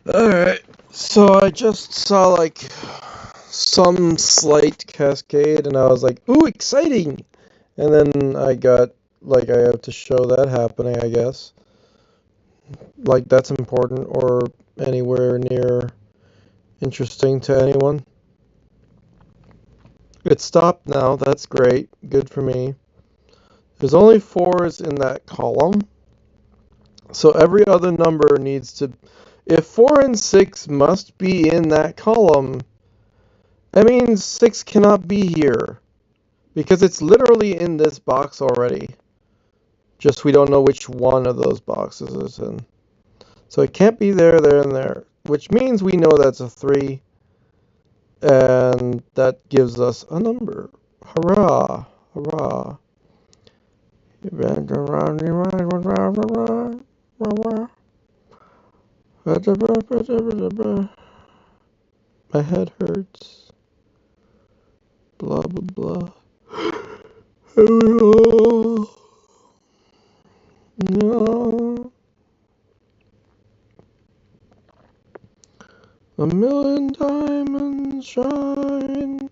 Alright, so I just saw like some slight cascade and I was like, ooh, exciting! And then I got like I have to show that happening, I guess. Like that's important or anywhere near interesting to anyone. It stopped now, that's great. Good for me. There's only fours in that column. So every other number needs to, if 4 and 6 must be in that column, that means 6 cannot be here. Because it's literally in this box already. Just we don't know which one of those boxes it's in. So it can't be there, there, and there. Which means we know that's a 3. And that gives us a number. Hurrah! Hurrah! My head hurts. Blah, blah, blah. No. A million diamonds shine.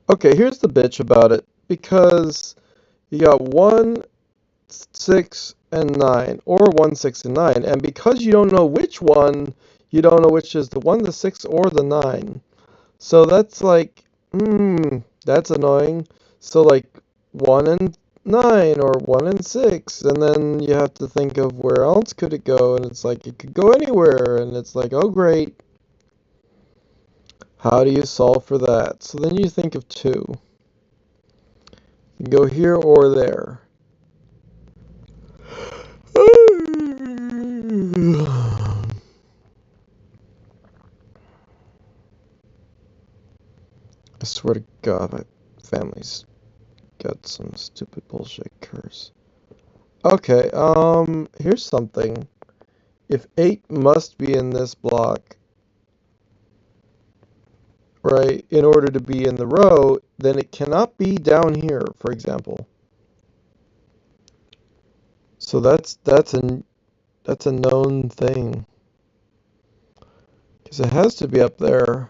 Okay, here's the bitch about it. Because you got 1, 6, and 9. Or 1, 6, and 9. And because you don't know which one, you don't know which is the 1, the 6, or the 9. So that's like, that's annoying. So like 1 and 9 or 1 and 6. And then you have to think of where else could it go. And it's like, it could go anywhere. And it's like, oh great. How do you solve for that? So then you think of 2. You can go here or there. I swear to God, my family's got some stupid bullshit curse. Okay, here's something. If 8 must be in this block, right, in order to be in the row, then it cannot be down here, for example. So that's a known thing. Because it has to be up there.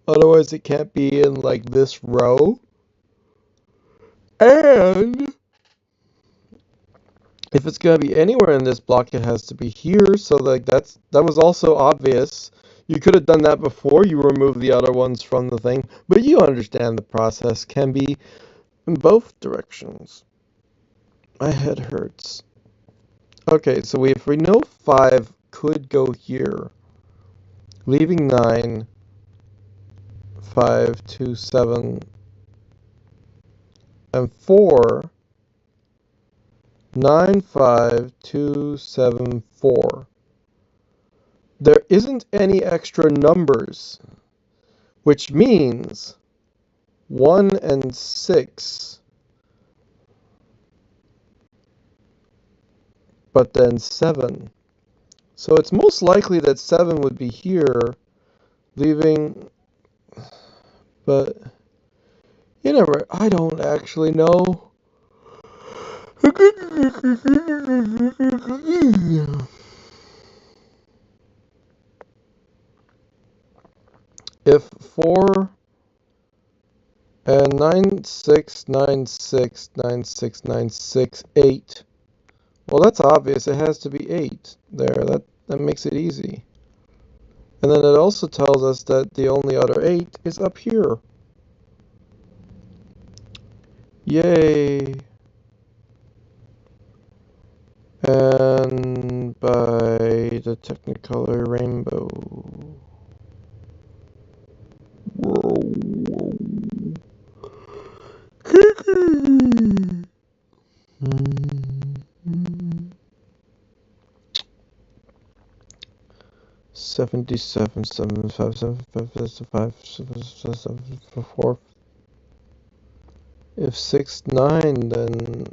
Otherwise it can't be in like this row. And if it's gonna be anywhere in this block, it has to be here. So like that was also obvious. You could have done that before you removed the other ones from the thing, but you understand the process can be in both directions. My head hurts. Okay, so if we know 5 could go here, leaving 9, 5, 2, 7, and 4, 9, 5, 2, 7, 4. There isn't any extra numbers, which means 1 and 6, but then 7. So it's most likely that 7 would be here, leaving, but you never, I don't actually know. If 4 and 9, 6, 9, 6, 9, 6, 9, 6, 8. Well, that's obvious. It has to be 8 there. That makes it easy. And then it also tells us that the only other 8 is up here. Yay! And by the Technicolor rainbow. Whoa. 77, 75, 75, 75, 74. If 6, 9, then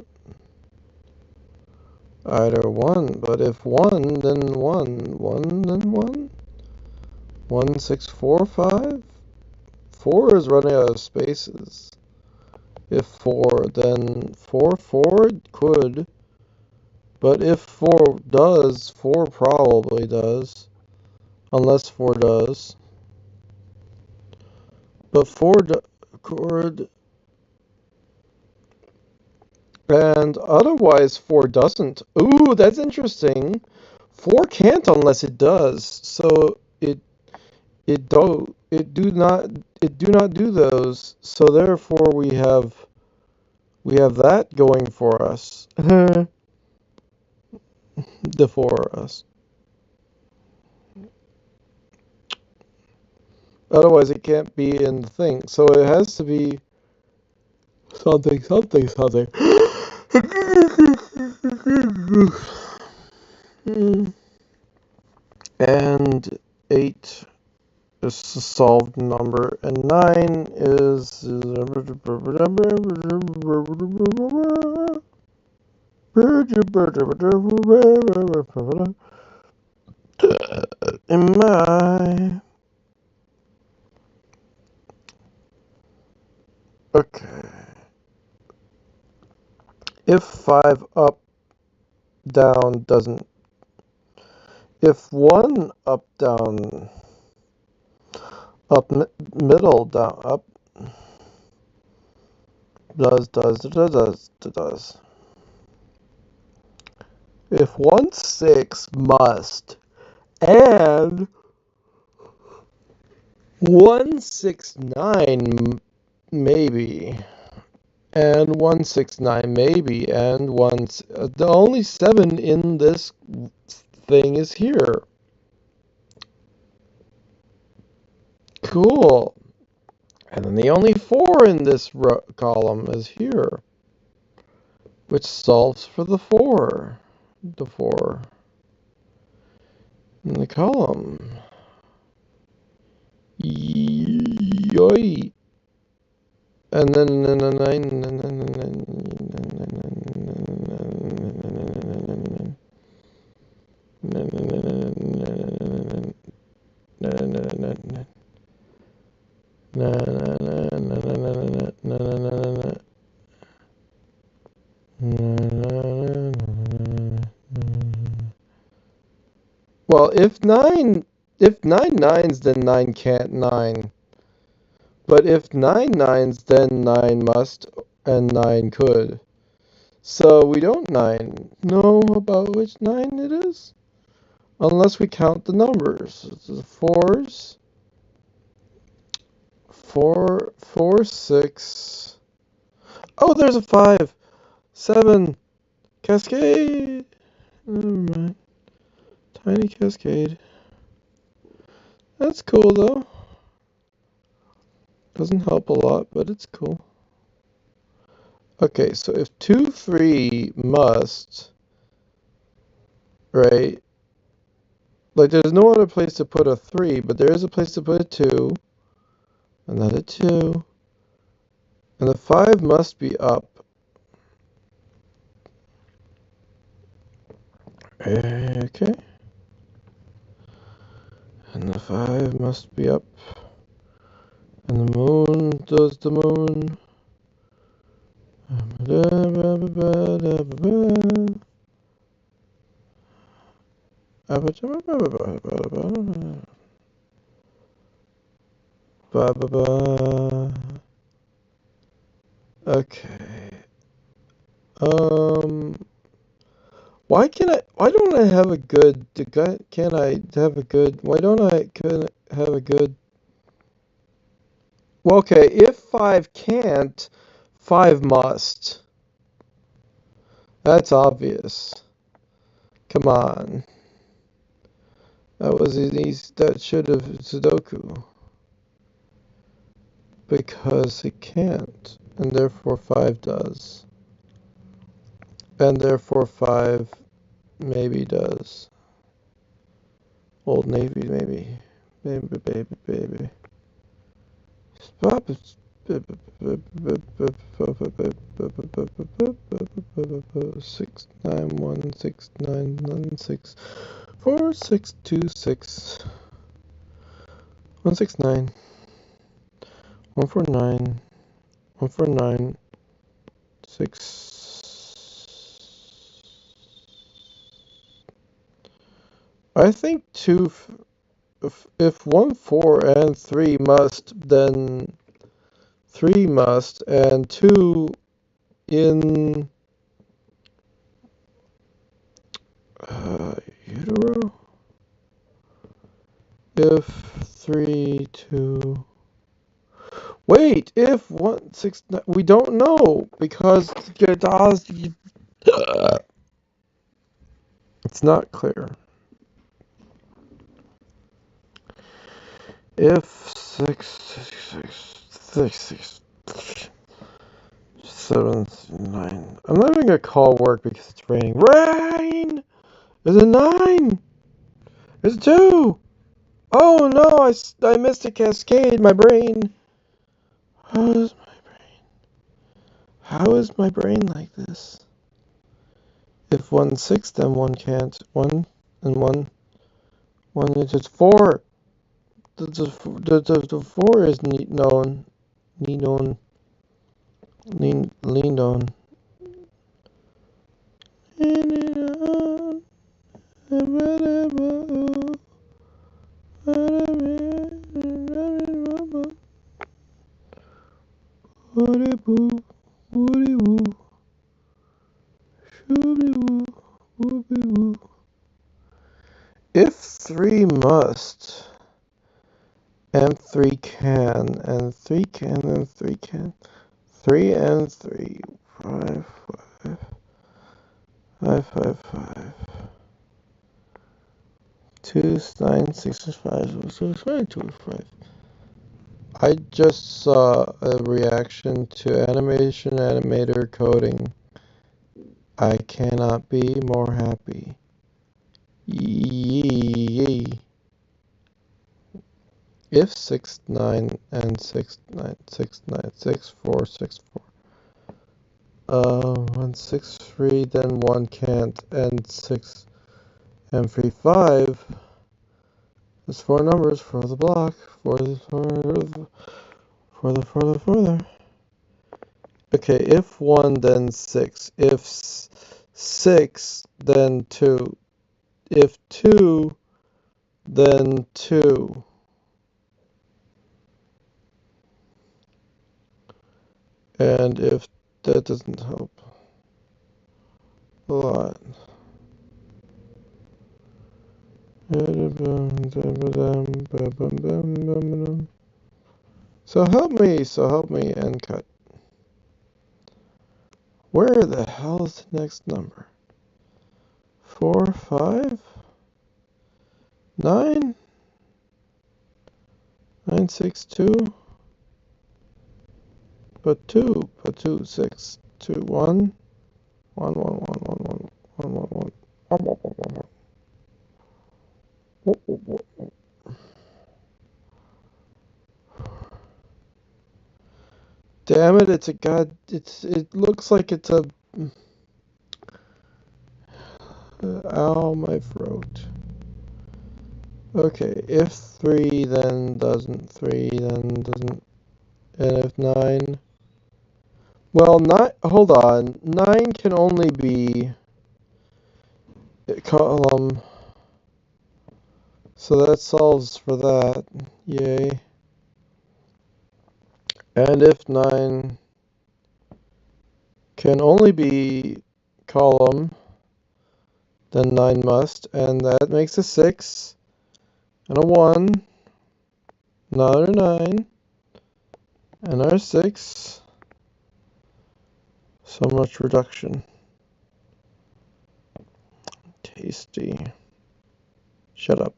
either 1. But if 1, then 1. 1, then 1. 1, 6, 4, 5. 4 is running out of spaces. If 4, then 4, 4 could. But if 4 does, 4 probably does. unless 4 does. But 4 chord, and otherwise 4 doesn't. Ooh, that's interesting. 4 can't unless it does. So it do not do those. So therefore we have that going for us. The for us. Otherwise it can't be in the thing. So it has to be something, something, something. And 8 is a solved number, and 9 is in my okay. If 5 up down doesn't, if 1 up down up middle down up does. If 1 6 must and 1 6 9 maybe and 1 6 9 maybe and the only 7 in this thing is here. Cool. And then the only 4 in this column is here, which solves for the 4. The 4 in the column. Yoy. And then well, if 9 nines, then 9 can't 9. But if 9 nines, then 9 must and 9 could. So we don't know about which 9 it is, unless we count the numbers. The 4s, 4, 6. Oh, there's a 5, 7, cascade. Never mind. Tiny cascade. That's cool though. Doesn't help a lot, but it's cool. Okay, so if 2, 3 must, right? Like there's no other place to put a 3, but there is a place to put a 2, another 2, and the 5 must be up. Okay. And the 5 must be up. And the moon does the moon. Okay. Why don't I have a good, can I have a good, why don't I can have a good, well, okay, if 5 can't, 5 must. That's obvious. Come on. That was an easy, that should have Sudoku. Because it can't, and therefore 5 does. And therefore 5 maybe does. Old Navy, maybe. Baby. Stop it. 69169964626 169 149 149 6. I think 2 if 1, 4, and 3 must, then 3 must, and 2 in utero? If 3, 2... Wait, if 1, 6, 9... We don't know, because it's not clear. If 6, 7, 9... I'm not even gonna call work because it's raining. Rain! Is it 9? Is it 2? Oh no, I missed a cascade, my brain. How is my brain? How is my brain like this? If 1, 6, then 1 can't. 1 and 1. 1 is just 4. The 4 is known. Leaned on. If 3 must, and 3 can, and 3 can, and 3 can, 3 and 3, 5, 5, 5, 5, 5, 2, 9, 6, 5, so 2, 5. I just saw a reaction to animation animator coding. I cannot be more happy. Yee. If 6, 9, and 6, 9, 6, 9, 6, 4, 6, 4. 1, 6, 3, then 1 can't, and 6, and 3, 5. There's 4 numbers for the block, for the. Okay, if 1, then 6. If 6, then 2. If 2, then 2. And if that doesn't help a lot. So help me, and cut. Where the hell is the next number? 4, 5, 9, 9, 6, 2, but 2, 6, 2, 1, 1, 1, 1, 1, 1, 1, 1, 1. Damn it, it's a it looks like it's a, ow, my throat. Okay, if 3 then doesn't, 3 then doesn't, and if 9, well, hold on, 9 can only be a column, so that solves for that, yay. And if 9 can only be column, then 9 must, and that makes a 6, and a 1, another 9, another 6. So much reduction. Tasty. Shut up.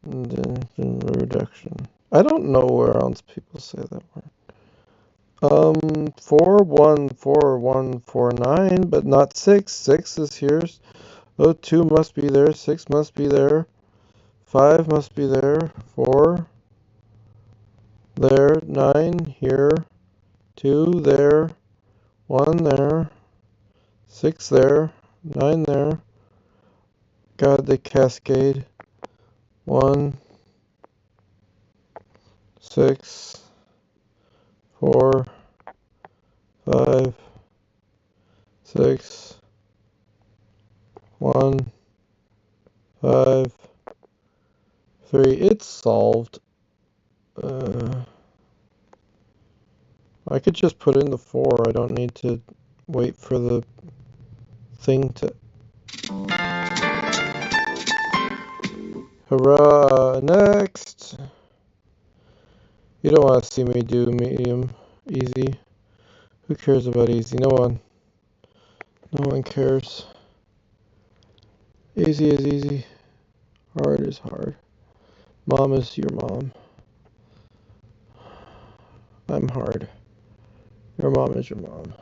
Reduction. I don't know where else people say that word. 4, 1, 4, 1, 4, 9, but not 6. 6 is here. Oh, 2 must be there. 6 must be there. 5 must be there. 4 there. 9 here. 2 there. 1 there. 6 there. 9 there. God, the cascade. 1, 6, 4, 5, 6, 1, 5, 3. It's solved. I could just put in the 4. I don't need to wait for the thing to... Hurrah! Next! You don't want to see me do medium. Easy. Who cares about easy? No one. No one cares. Easy is easy. Hard is hard. Mom is your mom. I'm hard. Your mom is your mom.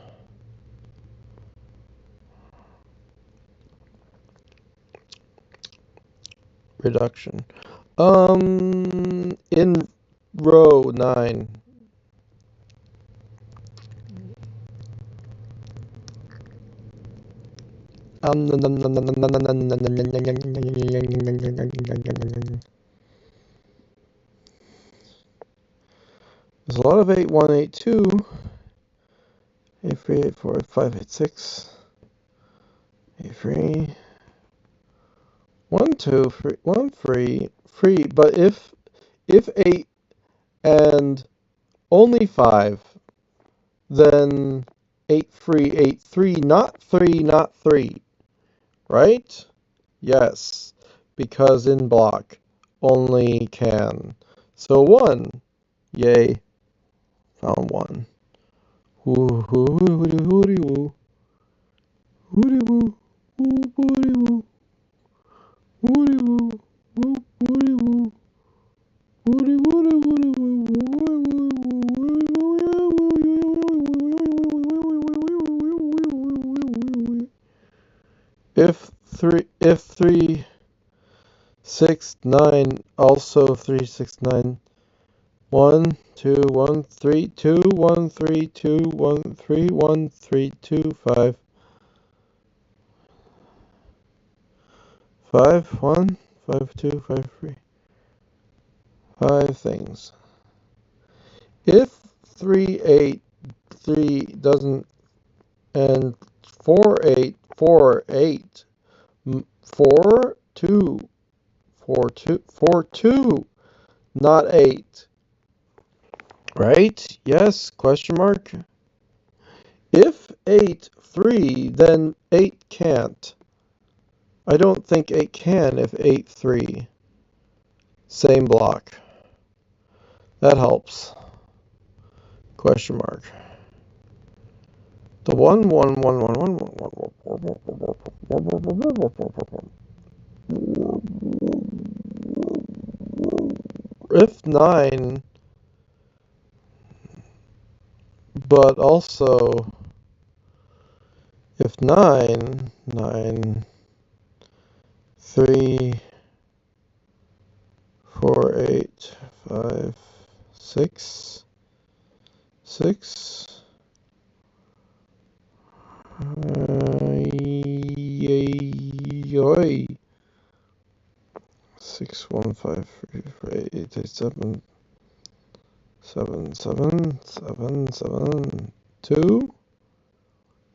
Reduction. In row 9. There's a lot of 8, 1, 8, 2. 8, 3, 8, 4, 8, 5, 8, 6. 8, 3. 1, 2, 3, 1, 3, 3. But if 8 and only 5, then 8, 3, 8, 3, not 3, not 3. Right? Yes, because in block only can. So 1. Yay. Found 1. Hoo hoo hoo hoo hoo hoo hoo hoo if 3, 6, 9, also 3, 6, 9, 1, 2, 1, 3, 2, 1, 3, 2, 1, 3, 1, 3, 2, 5, 5, 1, 5, 2, 5, 3, 5 things. If 3, 8, 3 doesn't, and 4, 8, 4, 8, 4, 2, 4, 2, 4, 2, not 8. Right? Yes, question mark. If 8, 3, then 8 can't. I don't think 8 can if 8, 3. Same block. That helps. Question mark. The 1, 1, 1, 1, 1, 1. If 9, but also if 9, 9, 3, 4, 8, 5, 6, 6, 6, 1, 5, 3, 8, 8, 7, 7, 7, 7, 7, 2,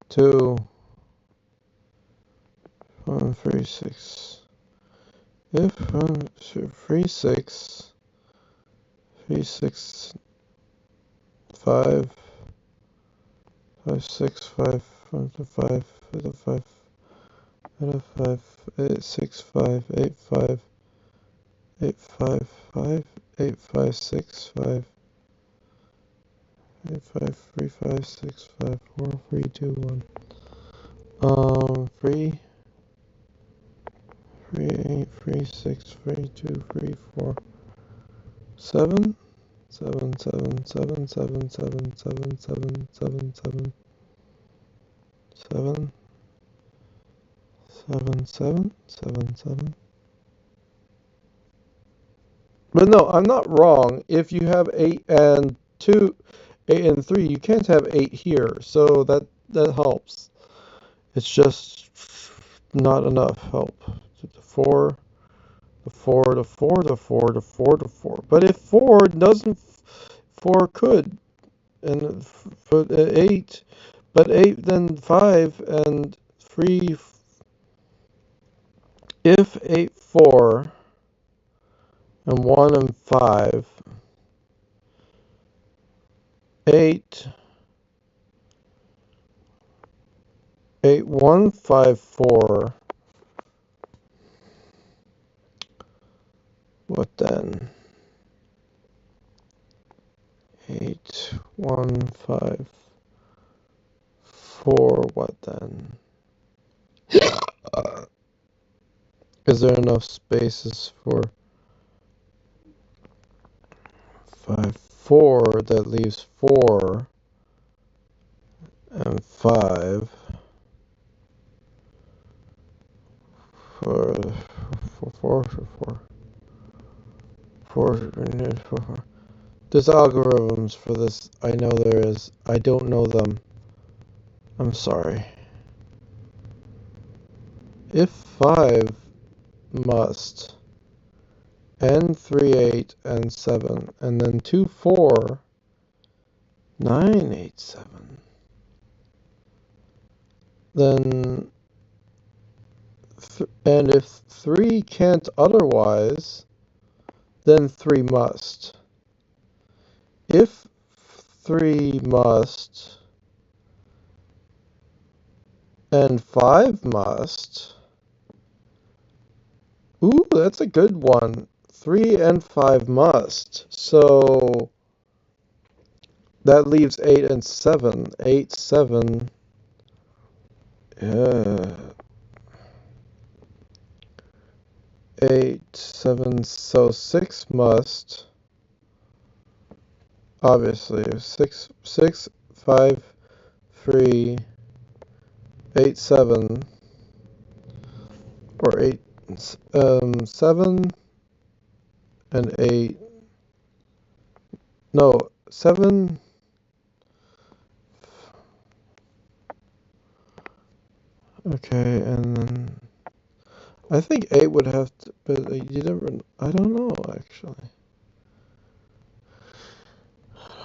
2, 1, 3, 6. If 1, 3, 6, 3, 6, 5, 5, 6, 5, 5, 5, 5, 5, 8, 6, 5, 8, 5, 8, 5, 5, 8, 5, 6, 5, 8, 5, 3, 5, 6, 5, 4, 3, 2, 1. 3, 3, 8, 3, 6, 3, 2, 3, 4, 7, 7, 7, 7, 7, 7, 7, 7, 7, 7, 7, 7, 7, 7, 7. But no, I'm not wrong. If you have 8 and 2, 8 and 3, you can't have 8 here. So that helps. It's just not enough help. The 4, the 4, the 4, the 4, the 4, the 4. But if 4 doesn't, 4 could, and 8, but 8 then 5 and 3. If 8, 4, and 1 and 5, 8, 8, 1, 5, 4, what then? 8, 1, 5, 4, what then? Is there enough spaces for 5, 4 that leaves 4 and 5 for 4, 4. There's algorithms for this. I know there is. I don't know them. I'm sorry. If 5 must, and 3, 8, and 7, and then 2, 4, 9, 8, 7, then, and if 3 can't otherwise, then 3 must. If 3 must, and 5 must, ooh, that's a good one. 3 and 5 must. So that leaves 8 and 7. 8, 7. 8, 7. So 6 must. Obviously, 6, 6, 5, 3, 8, 7. Or 8, 7 and 8. No, 7. Okay, and then I think 8 would have to, but you never, I don't know actually.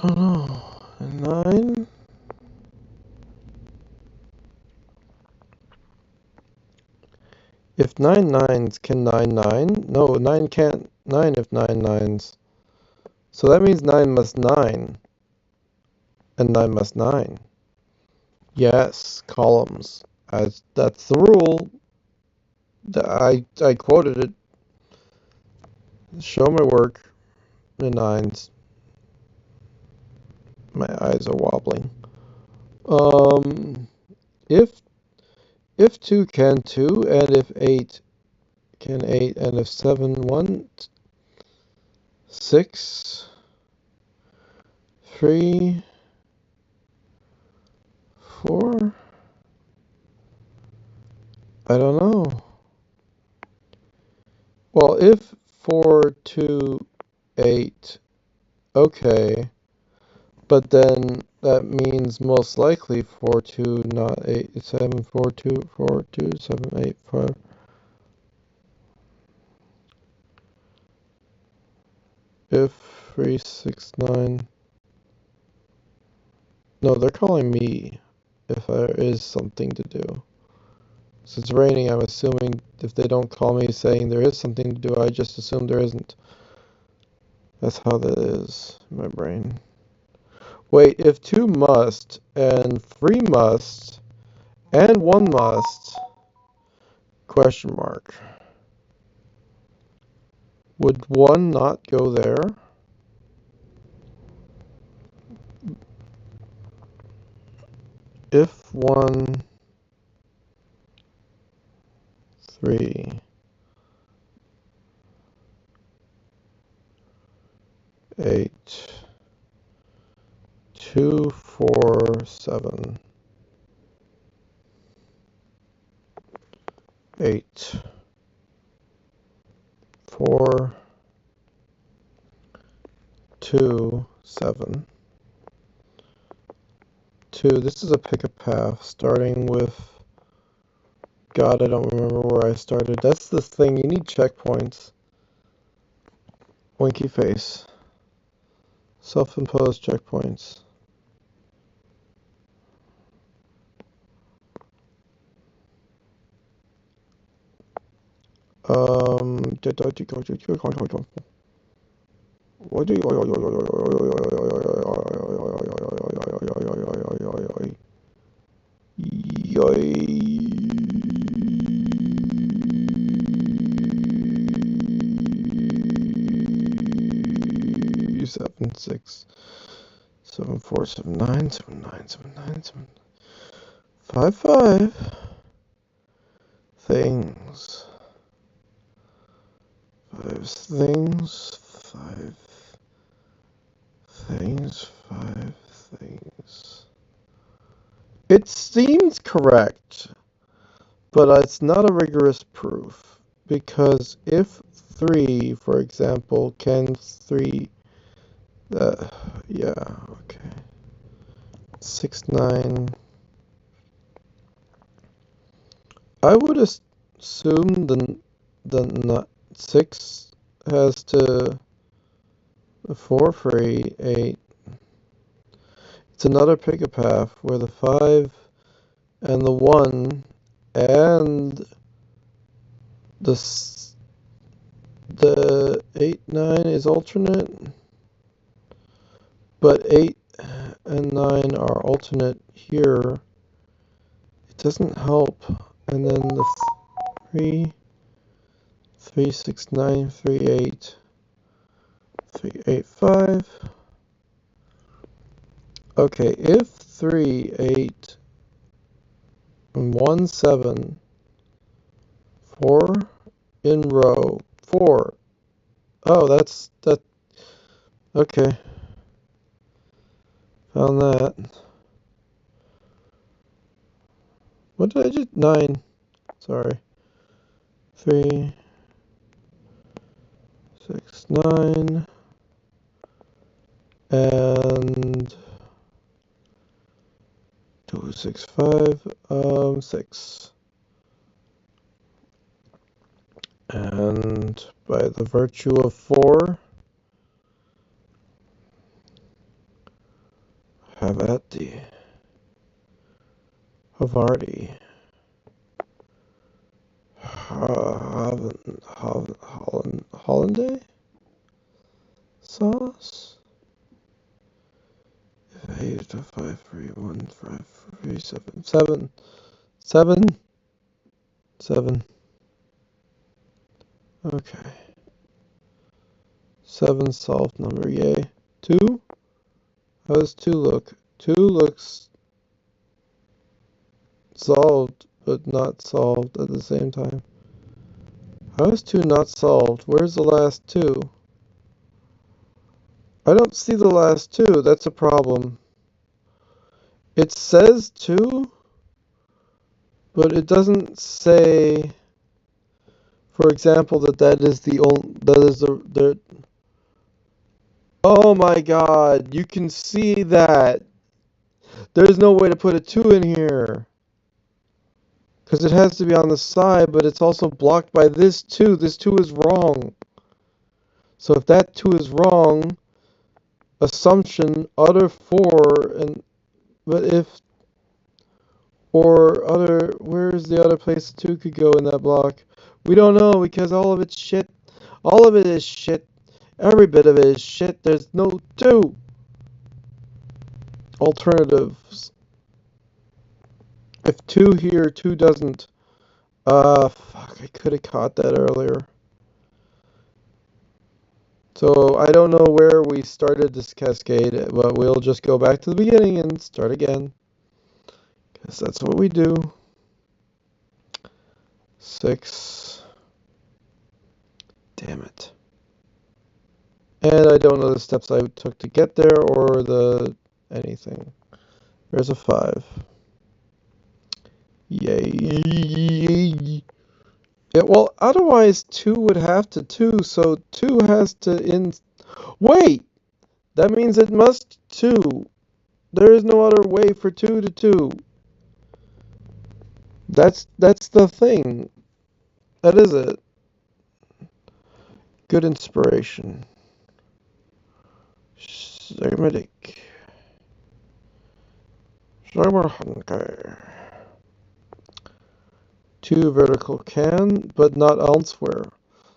I don't know. And 9? If 9 nines, can 9 9? No, 9 can't 9 if 9 nines. So that means 9 must 9. And 9 must 9. Yes, columns. That's the rule. I quoted it. Show my work. The 9s. My eyes are wobbling. If 2 can 2, and if 8 can 8, and if 7 1, 6, 3, 4. I don't know. Well, if 4, 2, 8, okay, but then that means most likely 4, 2, not 8, 7, 4, 2, 4, 2, 7, 8, 5. If 3, 6, 9. No, they're calling me if there is something to do. So it's raining, I'm assuming if they don't call me saying there is something to do, I just assume there isn't. That's how that is in my brain. Wait, if 2 must, and 3 must, and 1 must, question mark. Would 1 not go there? If 1, 3, 8, 2, 4, 7, 8, 4, 2, 7, 2. This is a pick a path starting with, God, I don't remember where I started. That's the thing, you need checkpoints. Winky face. Self-imposed checkpoints. Seven, 6, 7, 4, 7, 9, 7, 9, 7, 9, 7, 5, 5 things. 5 things, 5 things, 5 things. It seems correct, but it's not a rigorous proof. Because if 3, for example, can 3, yeah, okay. 6, 9. I would assume the 6 has to 4 for 8. It's another pick a path where the 5 and the 1 and the 8, 9 is alternate, but 8 and 9 are alternate here. It doesn't help. And then the 3, 3, 6, 9, 3, 8, 3, 8, 5. Okay, if 3, 8, and 1, 7, 4 in row, 4. Oh, that. Okay, found that. What did I do? 9. Sorry. 3, 6, 9, and 2, 6, 5, 6. And by the virtue of 4, have at thee. Havarti. Hollandaise sauce? If 8 to 5, 3, 1, 5, 3, 7, 7, 7, 7. Okay. 7 solved number, yay. 2? How does 2 look? 2 looks solved, but not solved at the same time. How is 2 not solved? Where's the last 2? I don't see the last 2. That's a problem. It says 2, but it doesn't say, for example, that is the only, that is the. Oh my god, you can see that. There's no way to put a 2 in here. Because it has to be on the side, but it's also blocked by this 2. This 2 is wrong. So if that 2 is wrong, assumption, other 4, and but if, or other, where's the other place the 2 could go in that block? We don't know because all of it's shit. All of it is shit. Every bit of it is shit. There's no 2 alternatives. If 2 here, 2 doesn't. Fuck, I could have caught that earlier. So I don't know where we started this cascade, but we'll just go back to the beginning and start again. Because that's what we do. 6. Damn it. And I don't know the steps I took to get there or the anything. There's a 5. Yay. Yeah, well, otherwise 2 would have to 2, so 2 has to Wait! That means it must 2. There is no other way for 2 to 2. That's the thing. That is it. Good inspiration. Semitic. Summer Hunter. 2 vertical can, but not elsewhere.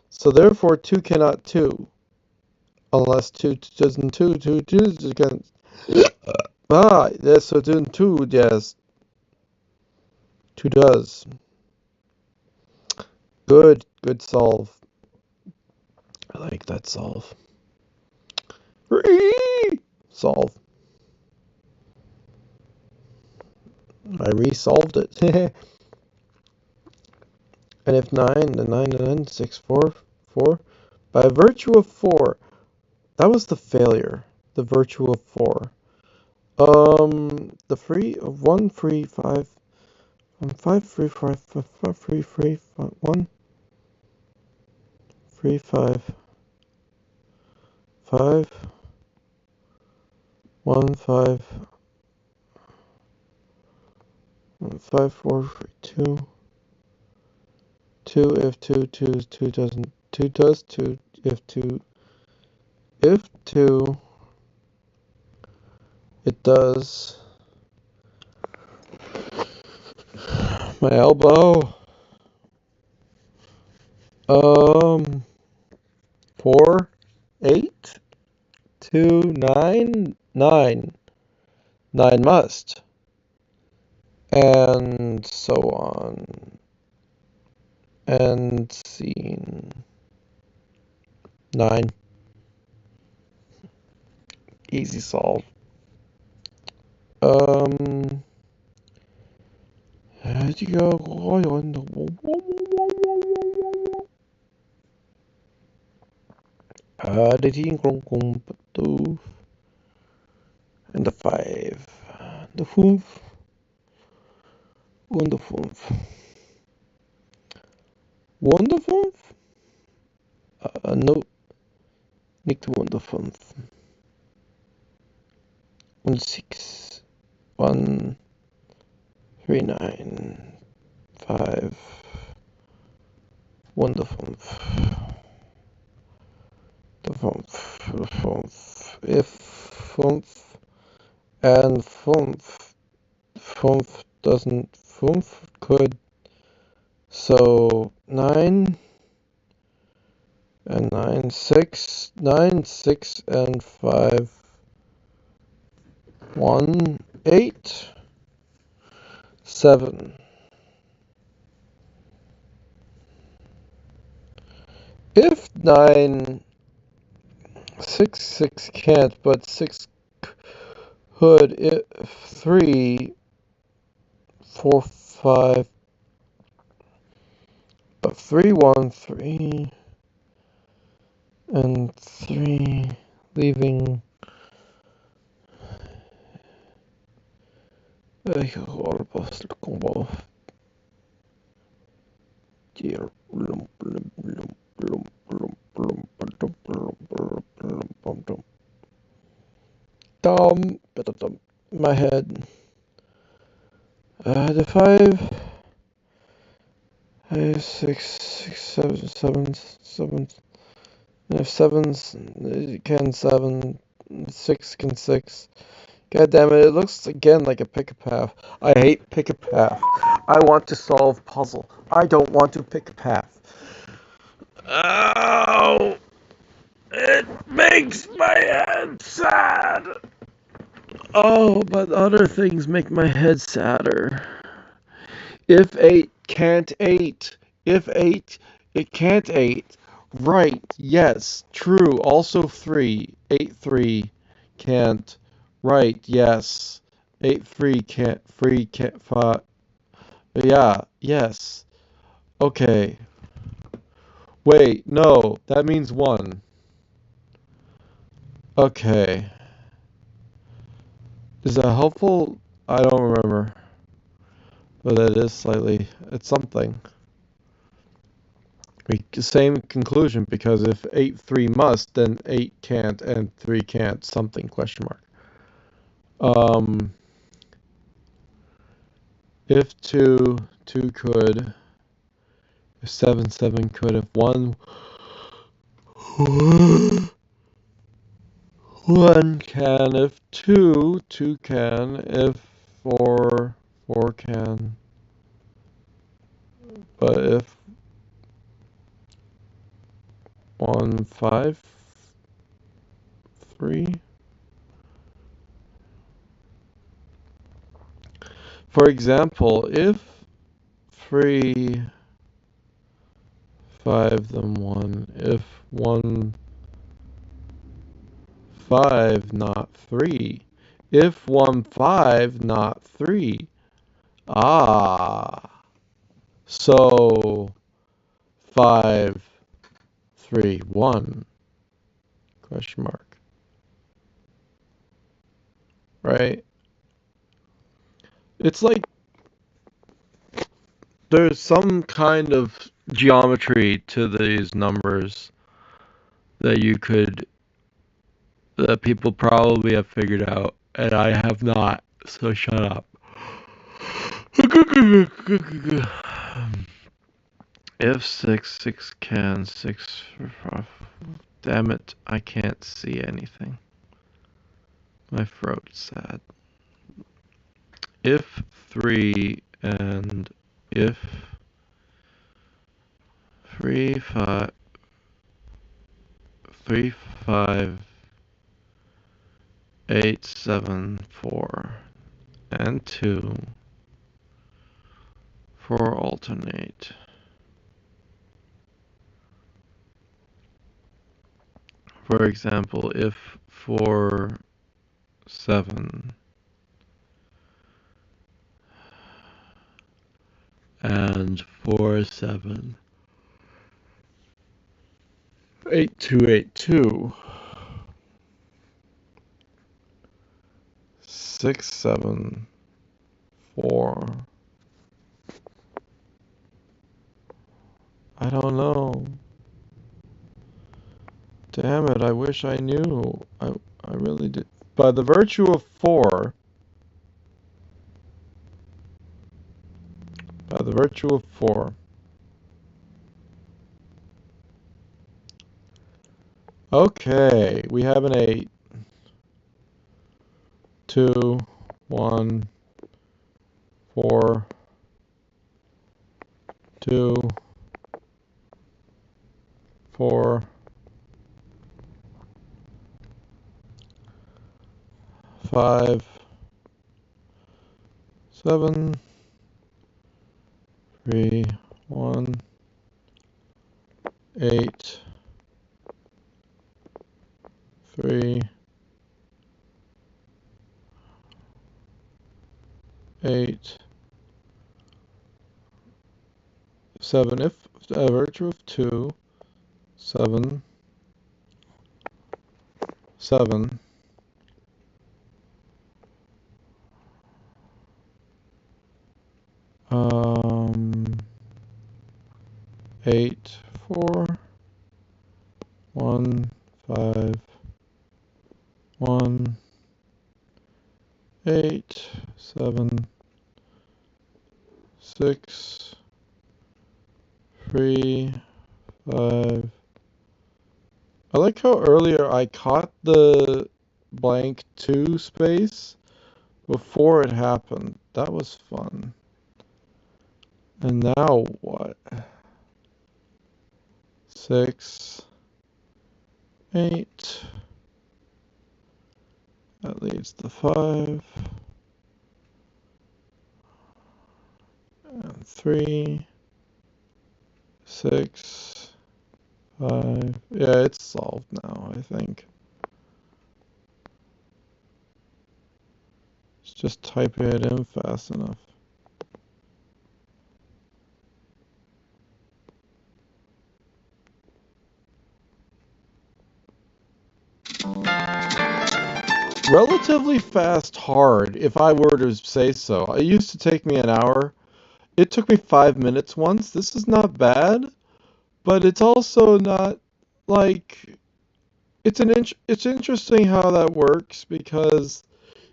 So therefore 2 cannot 2. Unless 2 doesn't 2 can. Ah, yes, so then 2, yes. 2 does. Good solve. I like that solve. Solve. I resolved it. And if 9, then 9, then 9, 6, 4, 4. By virtue of 4, that was the failure. The virtue of 4. The free of 1, free, 5. 5, free, 5, 5, free, 1. Free, 5. 5. 1, 5. 5, 4, free, 2. 2 if 2 doesn't 2 does 2 if 2 it does. My elbow. 4 8 2 9 9 9 must, and so on, and scene 9. Easy solve. How'd you go? And the 5, the 5, and the 5, 1 the 5, no, nicht 1 the 5, and 6, 1, 3, 9, 5, 1 the 5, the 5, if 5 and 5 doesn't 5 could, so 9 and 9 6 and 5 1 8 7. If 9 6 can't, but 6 could, if 3 4 5, but 3 1 3 and 3, leaving my head. The 5, 6, 7. And if 7's can 7, 6 can 6. God damn it, it looks again like a pick a path. I hate pick a path. I want to solve puzzle. I don't want to pick a path. Oh, it makes my head sad. Oh, but other things make my head sadder. If 8 can't 8. If 8, it can't 8. Right, yes, true. Also 3. 8 3 can't. Right, yes. 8 3 can't. 3 can't. 5. Yeah, yes. Okay. Wait, no, that means 1. Okay. Is that helpful? I don't remember. But it is slightly. It's something. Same conclusion, because if 8 3 must, then 8 can't and 3 can't. Something, question mark. If 2 could, if 7 could, if 1 1 can, if 2 can, if 4 can, But if 1, 5, 3, for example, if 3, 5, then 1, if 1, 5, not 3, if 1, 5, not 3. Ah, so 5, 3, 1, question mark, right? It's like there's some kind of geometry to these numbers that that people probably have figured out, and I have not, so shut up. If 6, 6 can, 6, damn it, I can't see anything. My throat's sad. If 3 and if 3, 5, 3, 5, 8, 7, 4, and 2, 4 alternate. For example, if 4, 7, and 4, 7, 8, 2, 8, 2, 6, 7, 4. I don't know. Damn it, I wish I knew. I really did. By the virtue of 4, by the virtue of 4, okay, we have an 8, 2, 1, 4, 2, 4, 5, 7, 3, 1, 8, 3, 8, 7. If a virtue of 2, 7, 7, 8, 4, 1, 5, 1, 8, 7, 6, 3, 5. I like how earlier I caught the blank 2 space before it happened. That was fun. And now what? 6, 8. That leaves the 5. And 3, 6, 5. Yeah, it's solved now, I think. It's just typing it in fast enough. Relatively fast hard, if I were to say so. It used to take me an hour. It took me 5 minutes once. This is not bad, but it's also not like it's interesting how that works because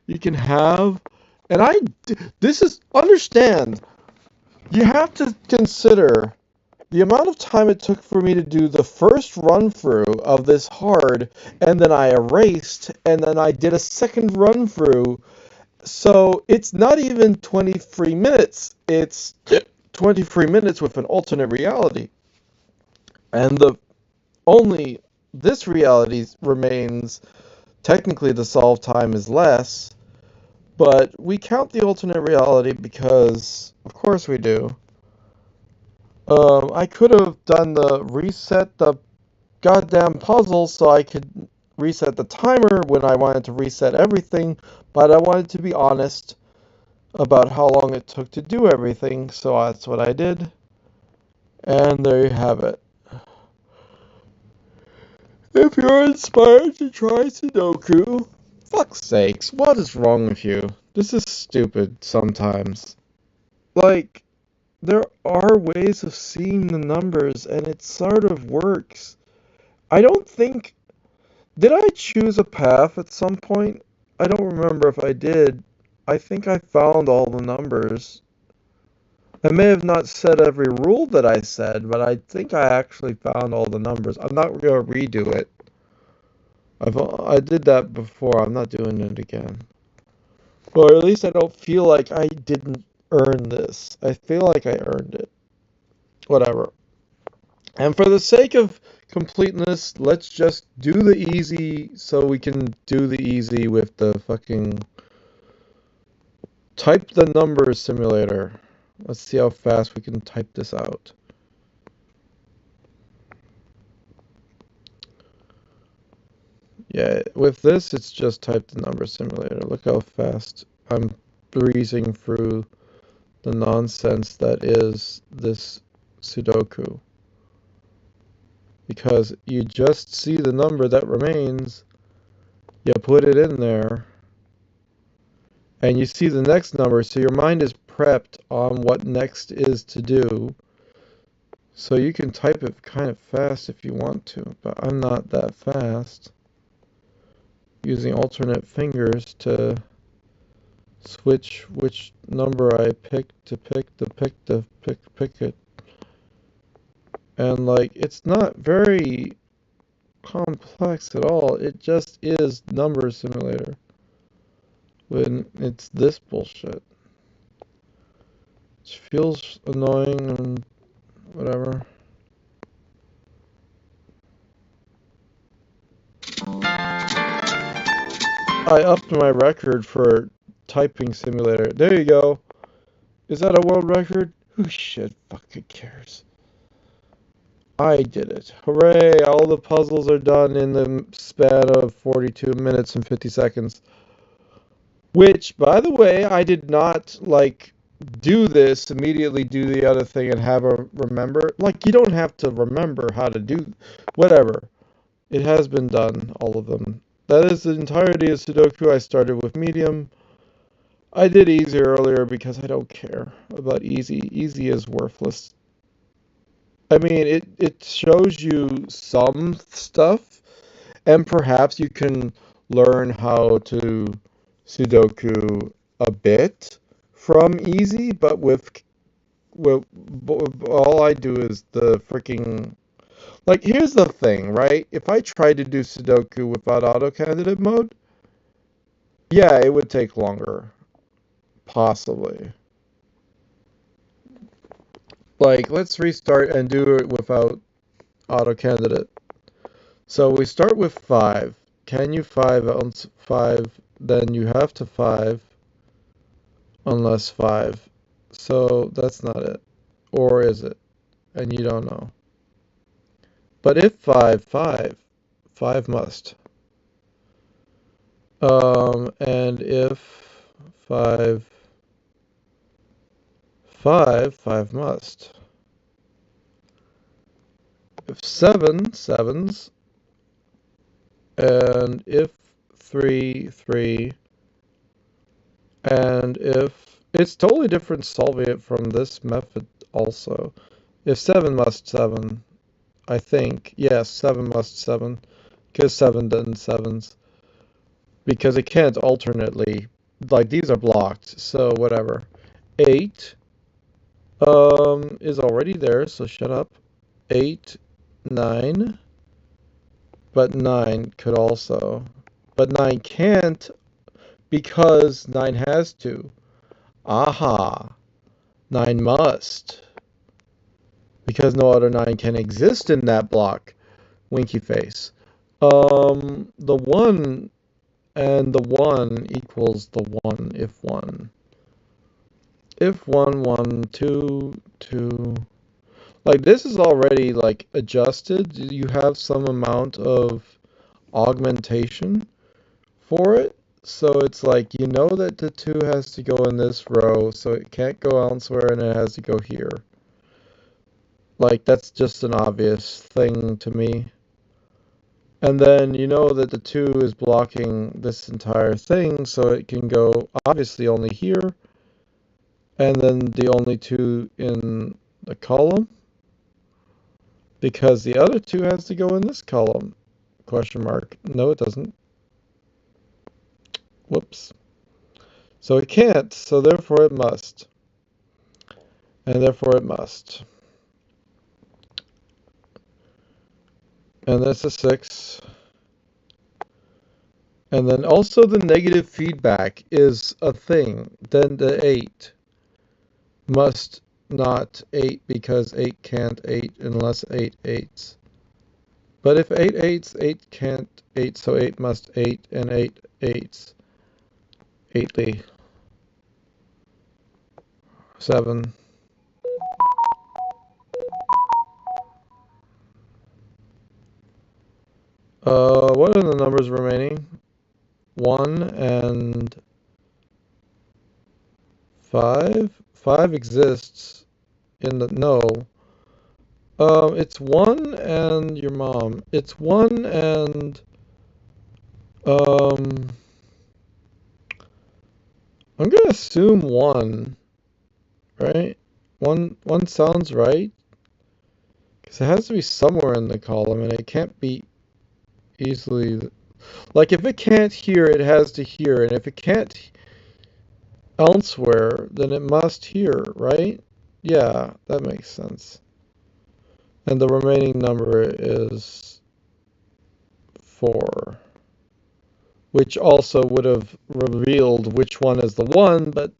you can have and this is understand. You have to consider the amount of time it took for me to do the first run through of this hard, and then I erased, and then I did a second run through. So it's not even 23 minutes. It's 23 minutes with an alternate reality. And the only this reality remains technically the solve time is less, but we count the alternate reality because of course we do. I could have done the reset the goddamn puzzle so I could reset the timer when I wanted to reset everything, but I wanted to be honest about how long it took to do everything, so that's what I did. And there you have it. If you're inspired to try Sudoku, fuck's sakes, what is wrong with you? This is stupid sometimes. Like, there are ways of seeing the numbers, and it sort of works. I don't think... Did I choose a path at some point? I don't remember if I did. I think I found all the numbers. I may have not said every rule that I said, but I think I actually found all the numbers. I'm not going to redo it. I did that before. I'm not doing it again. Or at least I don't feel like I didn't earn this. I feel like I earned it. Whatever. And for the sake of completeness, let's just do the easy so we can do the easy with the fucking type the numbers simulator. Let's see how fast we can type this out. Yeah, with this, it's just type the number simulator. Look how fast I'm breezing through the nonsense that is this Sudoku. Because you just see the number that remains, you put it in there, and you see the next number, so your mind is prepped on what next is to do. So you can type it kind of fast if you want to, but I'm not that fast. Using alternate fingers to switch which number I pick it. And like, it's not very complex at all. It just is number simulator when it's this bullshit. It feels annoying and whatever. I upped my record for typing simulator. There you go. Is that a world record? Who shit fucking cares? I did it. Hooray! All the puzzles are done in the span of 42 minutes and 50 seconds. Which, by the way, I did not, like, do this, immediately do the other thing and have a remember. Like, you don't have to remember how to do whatever. It has been done, all of them. That is the entirety of Sudoku. I started with medium. I did easy earlier because I don't care about easy. Easy is worthless. I mean, it shows you some stuff, and perhaps you can learn how to Sudoku a bit from easy, but with all I do is the freaking... Like, here's the thing, right? If I tried to do Sudoku without auto-candidate mode, yeah, it would take longer. Possibly. Like, let's restart and do it without auto-candidate. So we start with 5. Can you 5 on 5? Then you have to 5 unless 5. So that's not it. Or is it? And you don't know. But if 5, 5, 5 must. And if 5, 5, 5 must. If 7, 7s. And if 3, 3. And if... It's totally different solving it from this method also. If 7 must 7, I think. Yes, 7 must 7. Because 7 then 7s. Because it can't alternately. Like, these are blocked, so whatever. 8 is already there, so shut up. 8, 9. But 9 could also. But 9 can't because 9 has to. Aha. 9 must, because no other 9 can exist in that block. Winky face. The 1 and the 1 equals the 1 if 1. If 1, 1, 2, 2. Like, this is already, like, adjusted. You have some amount of augmentation for it. So it's like, you know that the 2 has to go in this row, so it can't go elsewhere and it has to go here. Like, that's just an obvious thing to me. And then you know that the 2 is blocking this entire thing, so it can go obviously only here, and then the only 2 in the column, because the other 2 has to go in this column. Question mark. No, it doesn't. Whoops. So it can't, so therefore it must. And therefore it must. And that's a 6. And then also the negative feedback is a thing. Then the 8 must not 8, because 8 can't 8 unless 8 8s. But if 8 8s, 8 can't 8, so 8 must 8, and 8 8s. 8ly. 7. What are the numbers remaining? 1 and 5? 5 exists in the, no. It's 1 and your mom. It's 1 and, I'm gonna assume 1, right? 1 sounds right. Because it has to be somewhere in the column, and it can't be easily... Like, if it can't here, it has to here, and if it can't elsewhere, then it must here, right? Yeah, that makes sense. And the remaining number is 4, which also would have revealed which one is the 1, but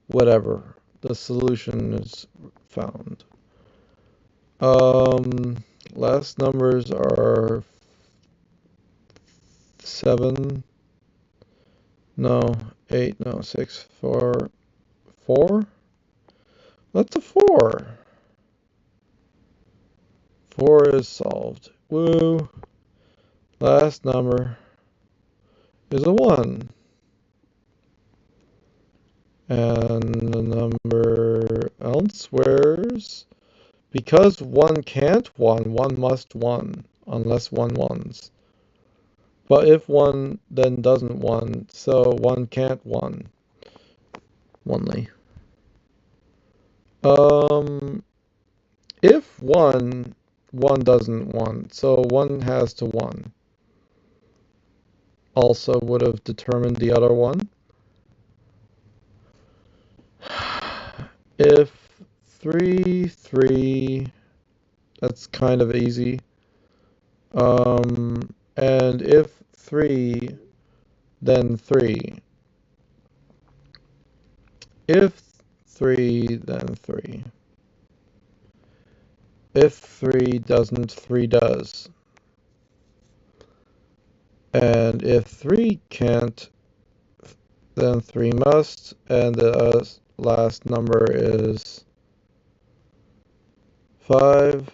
whatever. The solution is found. Last numbers are 7, no, 8, no, 6, 4, 4? That's a 4. 4 is solved. Woo! Last number is a 1. And the number elsewheres, because 1 can't 1, 1 must 1, unless 1 ones. But if 1 then doesn't 1, so 1 can't 1. Onely. If 1, 1 doesn't 1, so 1 has to 1. Also would have determined the other one. If 3, 3, that's kind of easy. And if 3, then 3. If 3, then 3. If 3 doesn't, 3 does. And if 3 can't, then 3 must, and the last number is 5.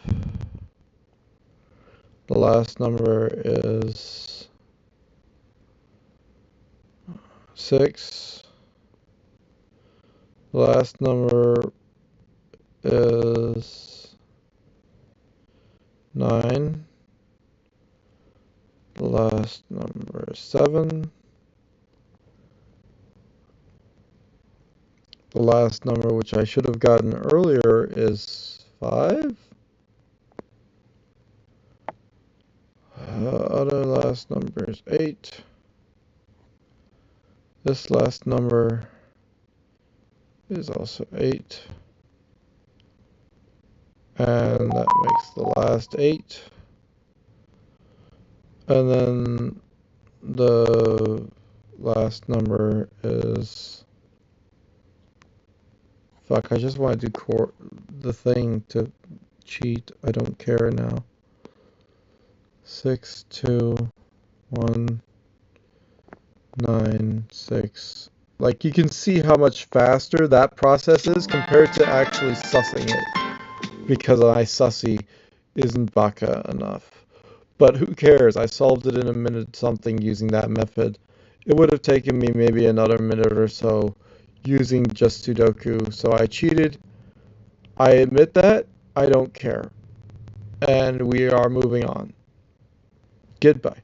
The last number is 6. The last number is 9. The last number is 7. The last number, which I should have gotten earlier, is 5. Other last number is 8. This last number is also 8. And that makes the last 8. And then the last number is Fuck, I just want to do the thing to cheat. I don't care now. 6, 2, 1, 9, 6. Like, you can see how much faster that process is compared to actually sussing it. Because my sussy isn't baka enough. But who cares? I solved it in a minute something using that method. It would have taken me maybe another minute or so using just Sudoku. So I cheated. I admit that. I don't care. And we are moving on. Goodbye.